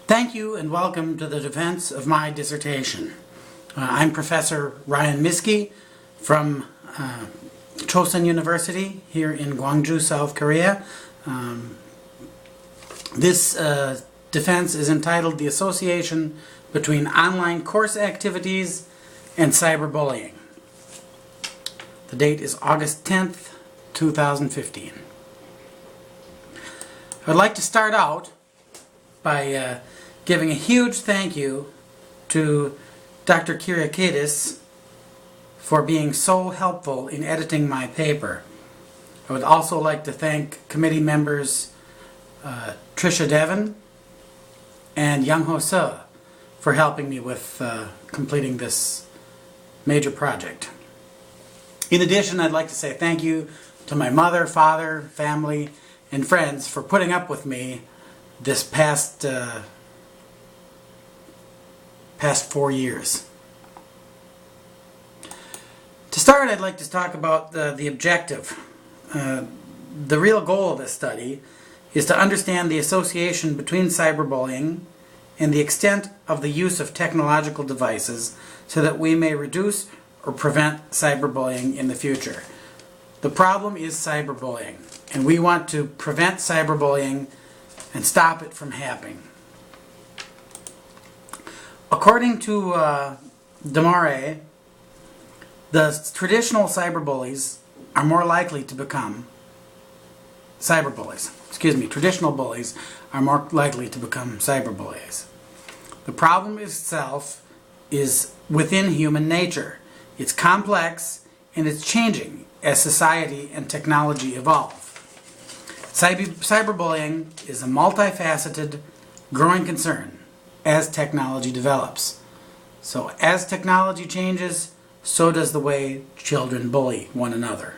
Thank you and welcome to the defense of my dissertation. I'm Professor Ryan Miescke from Chosun University here in Gwangju, South Korea. This defense is entitled The Association Between Online Course Activities and Cyberbullying. The date is August 10th, 2015. I'd like to start out by giving a huge thank you to Dr. Kyriakidis for being so helpful in editing my paper. I would also like to thank committee members Trisha Devon and Young Ho Seo for helping me with completing this major project. In addition, I'd like to say thank you to my mother, father, family, and friends for putting up with me this past 4 years. To start, I'd like to talk about the objective. The real goal of this study is to understand the association between cyberbullying and the extent of the use of technological devices so that we may reduce or prevent cyberbullying in the future. The problem is cyberbullying, and we want to prevent cyberbullying and stop it from happening. According to Demare, the traditional cyberbullies are more likely to become traditional bullies are more likely to become cyberbullies. The problem itself is within human nature. It's complex and it's changing as society and technology evolve. Cyberbullying is a multifaceted, growing concern as technology develops. So as technology changes, so does the way children bully one another.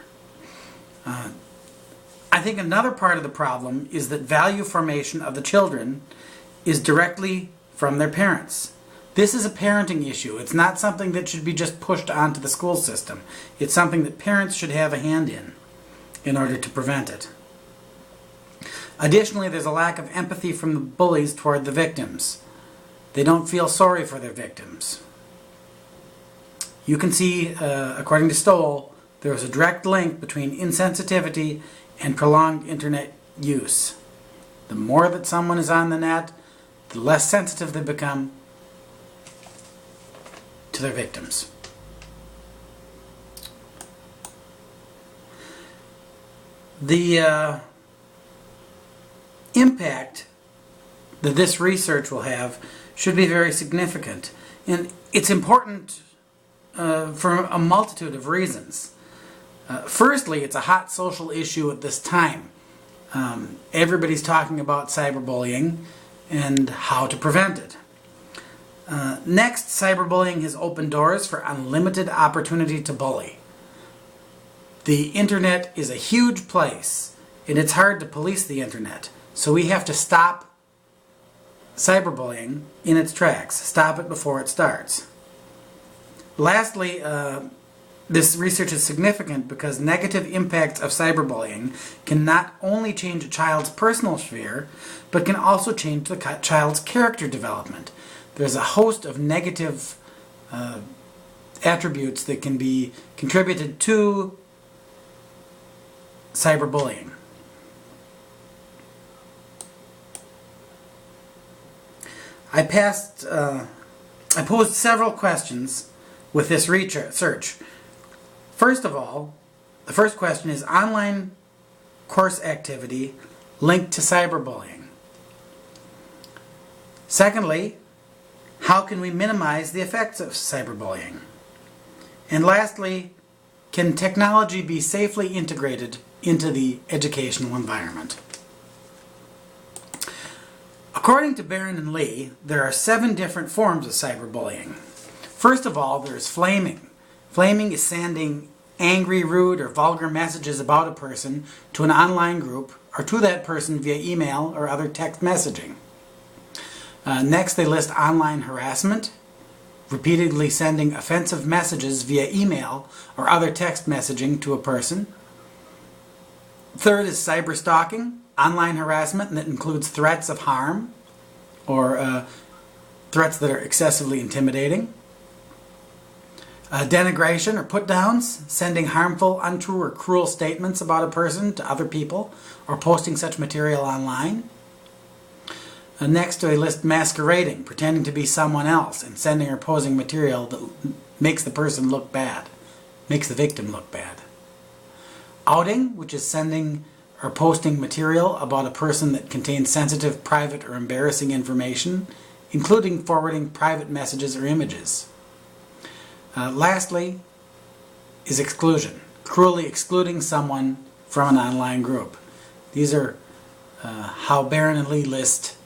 I think another part of the problem is that value formation of the children is directly from their parents. This is a parenting issue. It's not something that should be just pushed onto the school system. It's something that parents should have a hand in order to prevent it. Additionally, there's a lack of empathy from the bullies toward the victims. They don't feel sorry for their victims. You can see, according to Stoll, there is a direct link between insensitivity and prolonged internet use. The more that someone is on the net, the less sensitive they become to their victims. The impact that this research will have should be very significant. And it's important for a multitude of reasons. Firstly, it's a hot social issue at this time. Everybody's talking about cyberbullying and how to prevent it. Next, cyberbullying has opened doors for unlimited opportunity to bully. The internet is a huge place, and it's hard to police the internet. So we have to stop cyberbullying in its tracks, stop it before it starts. Lastly, this research is significant because negative impacts of cyberbullying can not only change a child's personal sphere, but can also change the child's character development. There's a host of negative attributes that can be contributed to cyberbullying. I posed several questions with this research. First of all, the first question is online course activity linked to cyberbullying. Secondly, how can we minimize the effects of cyberbullying? And lastly, can technology be safely integrated into the educational environment? According to Barron and Lee, there are 7 different forms of cyberbullying. First of all, there's flaming. Flaming is sending angry, rude, or vulgar messages about a person to an online group or to that person via email or other text messaging. Next, they list online harassment, repeatedly sending offensive messages via email or other text messaging to a person. Third is cyberstalking, online harassment, and that includes threats of harm or threats that are excessively intimidating. Denigration or put-downs, sending harmful, untrue, or cruel statements about a person to other people, or posting such material online. Next, I list masquerading, pretending to be someone else, and sending or posing material that makes the person look bad, makes the victim look bad. Outing, which is sending or posting material about a person that contains sensitive, private, or embarrassing information, including forwarding private messages or images. Lastly is exclusion, cruelly excluding someone from an online group. These are how Barron and Lee list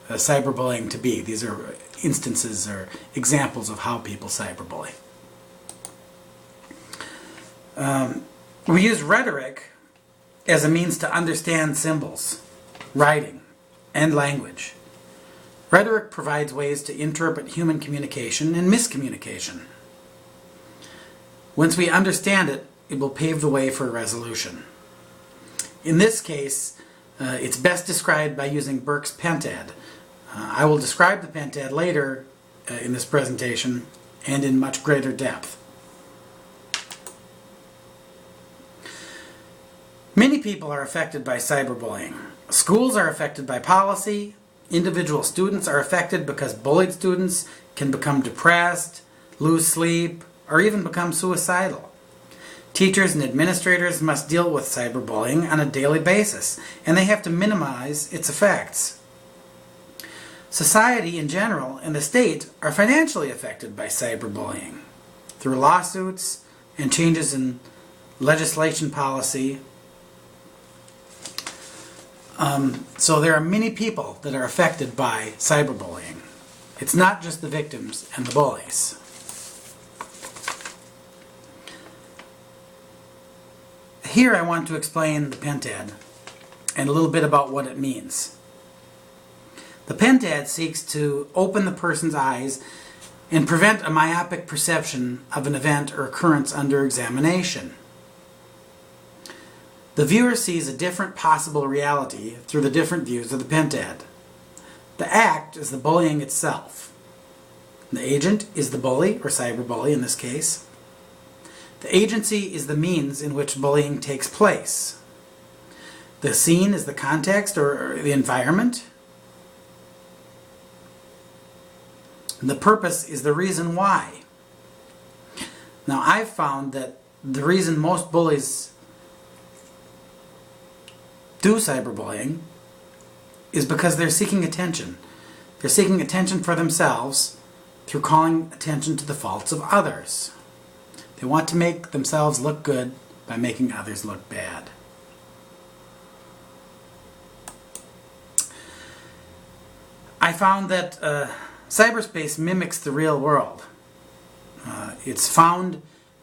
cyberbullying to be. These are instances or examples of how people cyberbully. We use rhetoric as a means to understand symbols, writing, and language. Rhetoric provides ways to interpret human communication and miscommunication. Once we understand it, it will pave the way for a resolution. In this case, it's best described by using Burke's pentad. I will describe the pentad later in this presentation and in much greater depth. Many people are affected by cyberbullying. Schools are affected by policy. Individual students are affected because bullied students can become depressed, lose sleep, or even become suicidal. Teachers and administrators must deal with cyberbullying on a daily basis, and they have to minimize its effects. Society in general and the state are financially affected by cyberbullying through lawsuits and changes in legislation policy. So there are many people that are affected by cyberbullying. It's not just the victims and the bullies. Here I want to explain the pentad and a little bit about what it means. The pentad seeks to open the person's eyes and prevent a myopic perception of an event or occurrence under examination. The viewer sees a different possible reality through the different views of the pentad. The act is the bullying itself. The agent is the bully, or cyberbully in this case. The agency is the means in which bullying takes place. The scene is the context or the environment. And the purpose is the reason why. Now, I've found that the reason most bullies do cyberbullying is because they're seeking attention. They're seeking attention for themselves through calling attention to the faults of others. They want to make themselves look good by making others look bad. I found that cyberspace mimics the real world.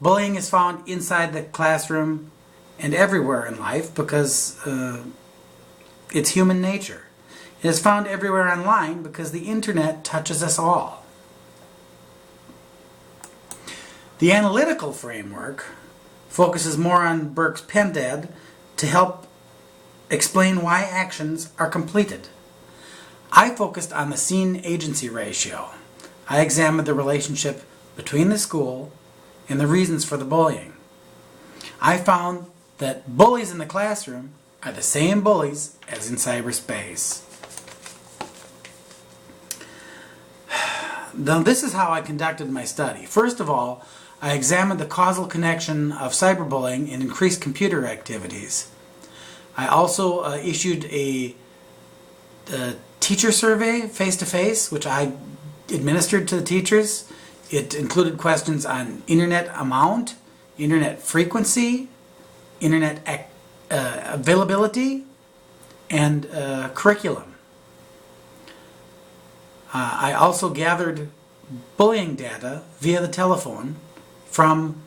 Bullying is found inside the classroom and everywhere in life because it's human nature. It is found everywhere online because the internet touches us all. The analytical framework focuses more on Burke's pentad to help explain why actions are completed. I focused on the scene-agency ratio. I examined the relationship between the school and the reasons for the bullying. I found that bullies in the classroom are the same bullies as in cyberspace. Now, this is how I conducted my study. First of all, I examined the causal connection of cyberbullying and increased computer activities. I also issued a teacher survey face-to-face, which I administered to the teachers. It included questions on internet amount, internet frequency, internet availability, and curriculum. I also gathered bullying data via the telephone from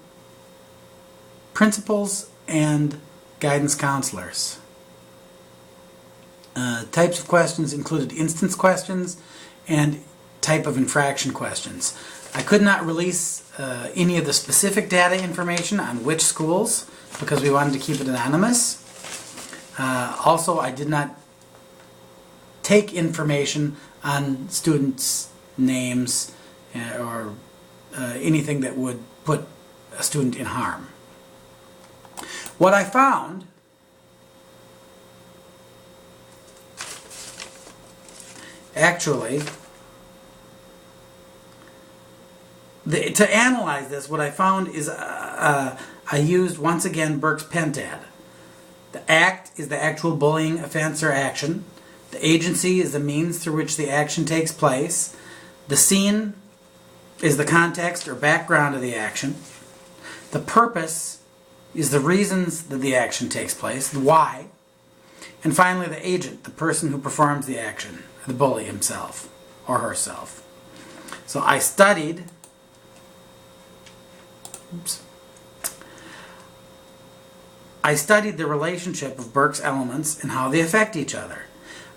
principals and guidance counselors. Types of questions included instance questions and type of infraction questions. I could not release any of the specific data information on which schools because we wanted to keep it anonymous. Also, I did not take information on students' names or anything that would put a student in harm. What I found actually, to analyze this, what I found is I used once again Burke's pentad. The act is the actual bullying offense or action. The agency is the means through which the action takes place. The scene is the context or background of the action. The purpose is the reasons that the action takes place, the why. And finally, the agent, the person who performs the action, the bully himself or herself. So I studied the relationship of Burke's elements and how they affect each other.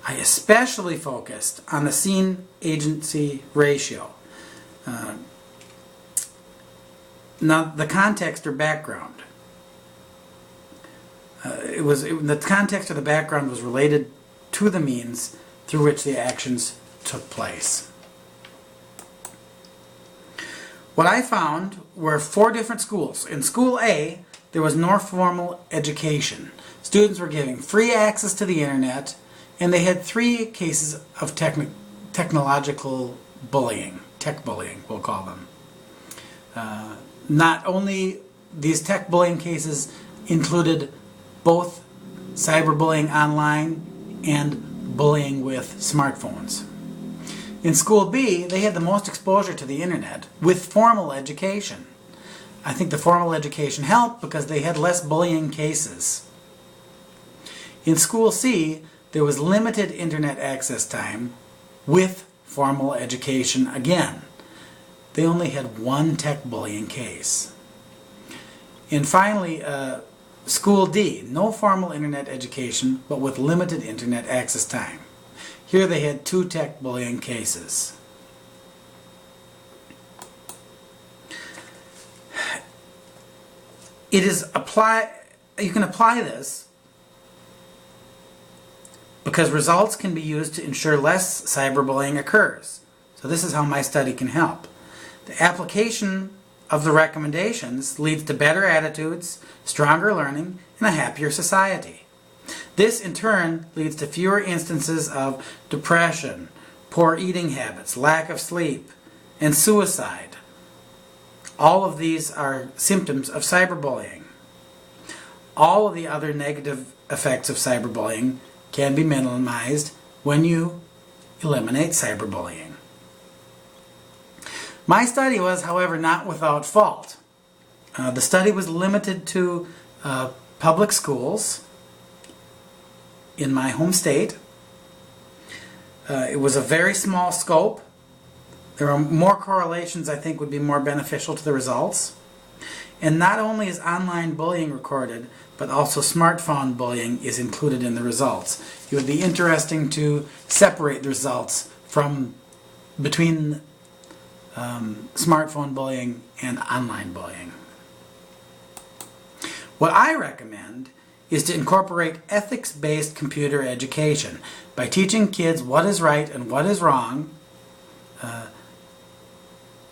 I especially focused on the scene-agency ratio. Now, the context or background. The context or the background was related to the means through which the actions took place. What I found were 4 different schools. In School A, there was no formal education. Students were given free access to the internet, and they had 3 cases of technological bullying, tech bullying, we'll call them. Not only these tech bullying cases included both cyberbullying online and bullying with smartphones. In School B, they had the most exposure to the internet with formal education. I think the formal education helped because they had less bullying cases. In School C, there was limited internet access time with formal education again. They only had 1 tech bullying case. And finally, School D, no formal internet education, but with limited internet access time. Here they had 2 tech bullying cases. You can apply this because results can be used to ensure less cyberbullying occurs. So this is how my study can help. The application of the recommendations leads to better attitudes, stronger learning, and a happier society. This in turn leads to fewer instances of depression, poor eating habits, lack of sleep, and suicide. All of these are symptoms of cyberbullying. All of the other negative effects of cyberbullying can be minimized when you eliminate cyberbullying. My study was, however, not without fault. The study was limited to public schools in my home state. It was a very small scope. There are more correlations I think would be more beneficial to the results. And not only is online bullying recorded, but also smartphone bullying is included in the results. It would be interesting to separate the results between smartphone bullying and online bullying. What I recommend is to incorporate ethics-based computer education by teaching kids what is right and what is wrong,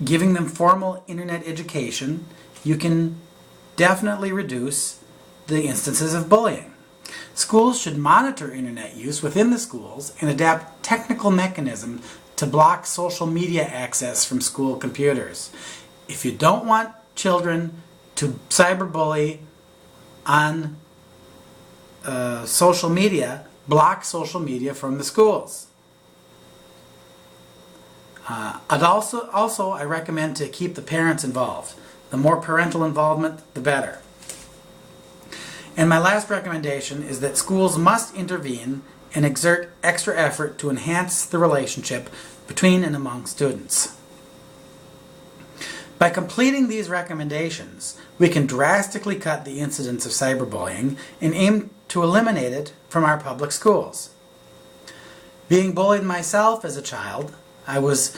giving them formal internet education. You can definitely reduce the instances of bullying. Schools should monitor internet use within the schools and adapt technical mechanisms to block social media access from school computers. If you don't want children to cyberbully on social media, block social media from the schools. I recommend to keep the parents involved. The more parental involvement, the better. And my last recommendation is that schools must intervene and exert extra effort to enhance the relationship between and among students. By completing these recommendations, we can drastically cut the incidence of cyberbullying and aim to eliminate it from our public schools. Being bullied myself as a child, I was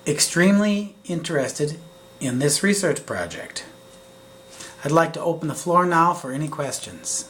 extremely interested in this research project. I'd like to open the floor now for any questions.